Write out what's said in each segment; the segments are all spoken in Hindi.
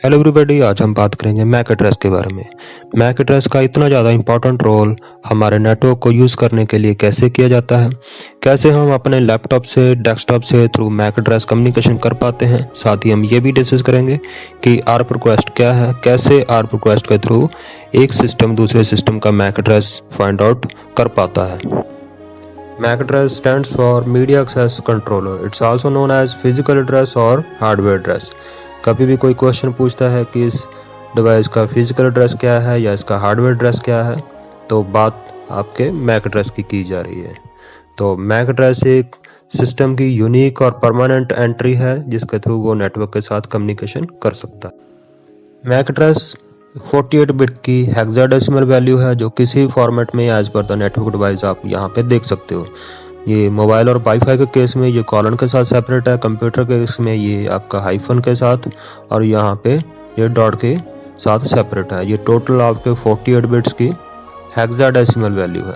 हेलो एवरीबॉडी, आज हम बात करेंगे मैक एड्रेस के बारे में। मैक एड्रेस का इतना ज़्यादा इम्पोर्टेंट रोल हमारे नेटवर्क को यूज़ करने के लिए कैसे किया जाता है, कैसे हम अपने लैपटॉप से, डेस्कटॉप से थ्रू मैक एड्रेस कम्युनिकेशन कर पाते हैं। साथ ही हम ये भी डिस्कस करेंगे कि आरप रिक्वेस्ट क्या है, कैसे आरप रिक्वेस्ट के थ्रू एक सिस्टम दूसरे सिस्टम का मैक एड्रेस फाइंड आउट कर पाता है। MAC address stands for media access controller. It's also known as physical address और हार्डवेयर एड्रेस। कभी भी कोई क्वेश्चन पूछता है कि इस डिवाइस का फिजिकल एड्रेस क्या है या इसका हार्डवेयर एड्रेस क्या है, तो बात आपके मैक एड्रेस की जा रही है। तो मैक एड्रेस एक सिस्टम की यूनिक और परमानेंट एंट्री है जिसके थ्रू वो नेटवर्क के साथ कम्युनिकेशन कर सकता है। मैक एड्रेस 48 बिट की हेक्साडेसिमल वैल्यू है जो किसी फॉर्मेट में as per the network device आप यहाँ पे देख सकते हो। ये मोबाइल और वाईफाई के केस में ये कॉलन के साथ सेपरेट है, कंप्यूटर के केस में ये आपका हाइफन के साथ और यहाँ पे ये डॉट के साथ सेपरेट है। ये टोटल आपके 48 बिट्स की हेक्साडेसिमल वैल्यू है।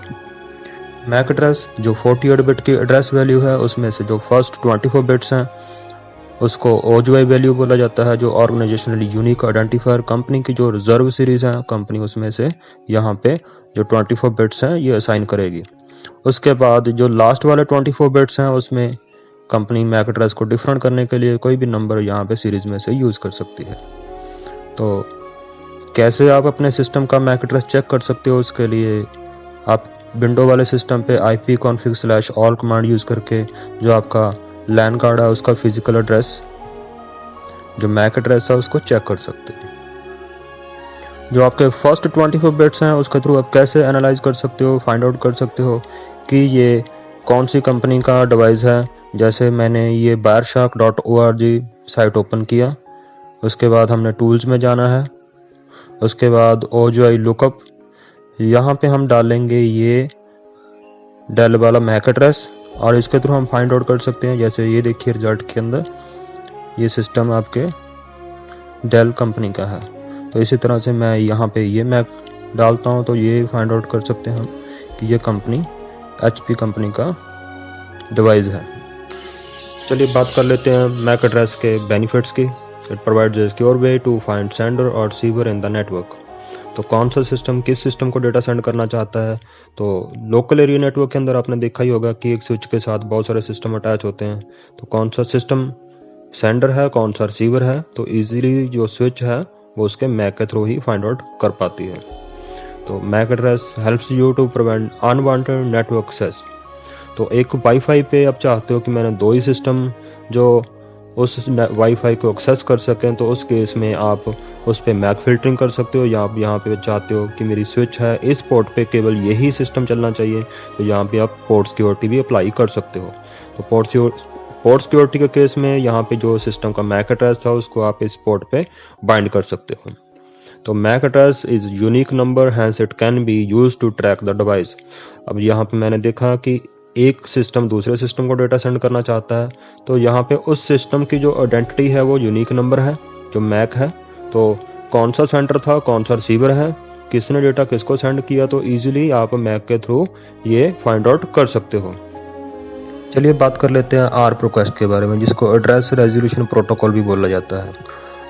मैक एड्रेस जो 48 बिट की एड्रेस वैल्यू है उसमें से जो फर्स्ट 24 बिट्स हैं उसको OGI वैल्यू बोला जाता है, जो ऑर्गेनाइजेशनली यूनिक आइडेंटिफायर। कंपनी की जो रिजर्व सीरीज है कंपनी उसमें से यहाँ पे जो 24 बिट्स हैं ये असाइन करेगी। उसके बाद जो लास्ट वाले 24 बिट्स हैं उसमें कंपनी मैक एड्रेस को डिफरेंट करने के लिए कोई भी नंबर यहाँ पे सीरीज में से यूज़ कर सकती है। तो कैसे आप अपने सिस्टम का मैक एड्रेस चेक कर सकते हो, उसके लिए आप विंडो वाले सिस्टम पे ipconfig/all कमांड यूज़ करके जो आपका लैन कार्ड है उसका फिजिकल एड्रेस जो मैक एड्रेस है उसको चेक कर सकते हैं। जो आपके फर्स्ट 24 बिट्स हैं उसके थ्रू आप कैसे एनालाइज कर सकते हो, फाइंड आउट कर सकते हो कि ये कौन सी कंपनी का डिवाइस है। जैसे मैंने ये wireshark.org साइट ओपन किया, उसके बाद हमने टूल्स में जाना है, उसके बाद OGI लुकअप, यहाँ पे हम डालेंगे ये डेल वाला मैक एड्रेस और इसके थ्रू हम फाइंड आउट कर सकते हैं। जैसे ये देखिए रिजल्ट के अंदर ये सिस्टम आपके डेल कंपनी का है, तो इसी तरह से मैं यहाँ पे ये मैक डालता हूँ तो ये फाइंड आउट कर सकते हैं हम कि ये कंपनी HP कंपनी का डिवाइस है। चलिए बात कर लेते हैं मैक एड्रेस के बेनिफिट्स की। It provides a secure way to find sender और रिसीवर इन द नेटवर्क। तो कौन सा सिस्टम किस सिस्टम को डेटा सेंड करना चाहता है, तो लोकल एरिया नेटवर्क के अंदर आपने देखा ही होगा कि एक स्विच के साथ बहुत सारे सिस्टम अटैच होते हैं। तो कौन सा सिस्टम सेंडर है, कौन सा रिसीवर है, तो इजीली जो स्विच है वो उसके मैक के थ्रू ही फाइंड आउट कर पाती है। तो MAC address helps you to prevent unwanted network access. तो एक वाईफाई पे आप चाहते हो कि मैंने दो ही सिस्टम जो उस वाईफाई को एक्सेस कर सकें, तो उस केस में आप उस पे मैक फिल्टरिंग कर सकते हो। या आप यहाँ पे चाहते हो कि मेरी स्विच है इस पोर्ट पे केवल यही सिस्टम चलना चाहिए, तो यहाँ पे आप पोर्ट सिक्योरिटी भी अप्लाई कर सकते हो। तो पोर्ट सिक्योरिटी के केस में यहाँ पे जो सिस्टम का मैक एड्रेस था उसको आप इस पोर्ट पे बाइंड कर सकते हो। तो MAC address is unique number, hence it can be use to track the device. अब यहाँ पे मैंने देखा कि एक सिस्टम दूसरे सिस्टम को डेटा सेंड करना चाहता है, तो यहाँ पे उस सिस्टम की जो आइडेंटिटी है वो यूनिक नंबर है जो मैक है। तो कौन सा सेंडर था, कौन सा रिसीवर है, किसने डेटा किसको सेंड किया, तो इजीली आप मैक के थ्रू ये फाइंड आउट कर सकते हो। चलिए बात कर लेते हैं आरप रिक्वेस्ट के बारे में, जिसको एड्रेस रेजोल्यूशन प्रोटोकॉल भी बोला जाता है।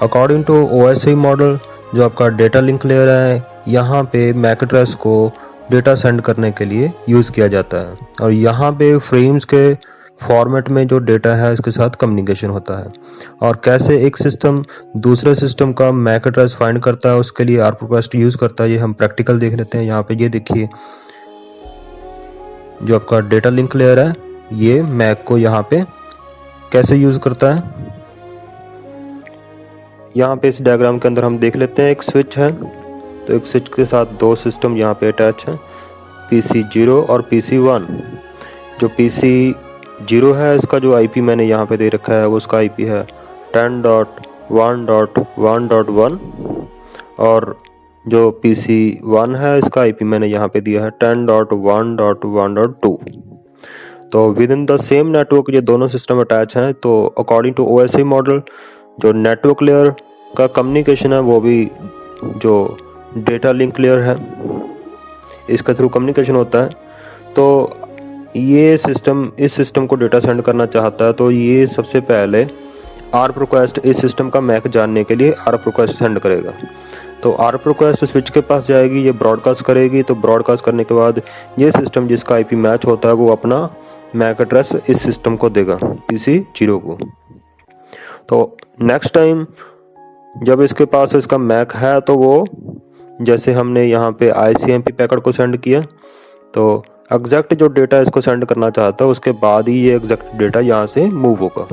अकॉर्डिंग टू OSI मॉडल जो आपका डेटा लिंक लेयर है, यहाँ पे मैक एड्रेस को डेटा सेंड करने के लिए यूज़ किया जाता है और यहाँ पे फ्रेम्स के फॉर्मेट में जो डेटा है इसके साथ कम्युनिकेशन होता है। और कैसे एक सिस्टम दूसरे सिस्टम का मैक एड्रेस फाइंड करता है उसके लिए आरप रिक्वेस्ट यूज़ करता है, ये हम प्रैक्टिकल देख लेते हैं। यहाँ पे ये देखिए जो आपका डेटा लिंक लेयर है ये मैक को यहाँ पे कैसे यूज़ करता है। यहाँ पे इस डायग्राम के अंदर हम देख लेते हैं एक स्विच है, तो एक स्विच के साथ दो सिस्टम यहाँ पे अटैच हैं, PC0 और PC1। जो PC0 है इसका जो IP मैंने यहाँ पे दे रखा है वो उसका IP है 10.1.1.1 और जो PC1 है इसका IP मैंने यहाँ पे दिया है 10.1.1.2। तो with in the same network ये दोनों सिस्टम अटैच हैं। तो अकॉर्डिंग टू OSI मॉडल जो नेटवर्क लेयर का कम्युनिकेशन है वो भी जो डेटा लिंक लेयर है इसके थ्रू कम्युनिकेशन होता है। तो ये सिस्टम इस सिस्टम को डेटा सेंड करना चाहता है, तो ये सबसे पहले ARP रिक्वेस्ट इस सिस्टम का मैक जानने के लिए ARP रिक्वेस्ट सेंड करेगा। तो ARP रिक्वेस्ट स्विच के पास जाएगी, ये ब्रॉडकास्ट करेगी। तो ब्रॉडकास्ट करने के बाद ये सिस्टम जिसका IP मैच होता है वो अपना मैक एड्रेस इस सिस्टम को देगा, PC0 को। तो नेक्स्ट टाइम जब इसके पास इसका मैक है तो वो, जैसे हमने यहाँ पे ICMP पैकेट को सेंड किया, तो एग्जैक्ट जो डेटा इसको सेंड करना चाहता है उसके बाद ही ये एग्जैक्ट डेटा यहाँ से मूव होगा।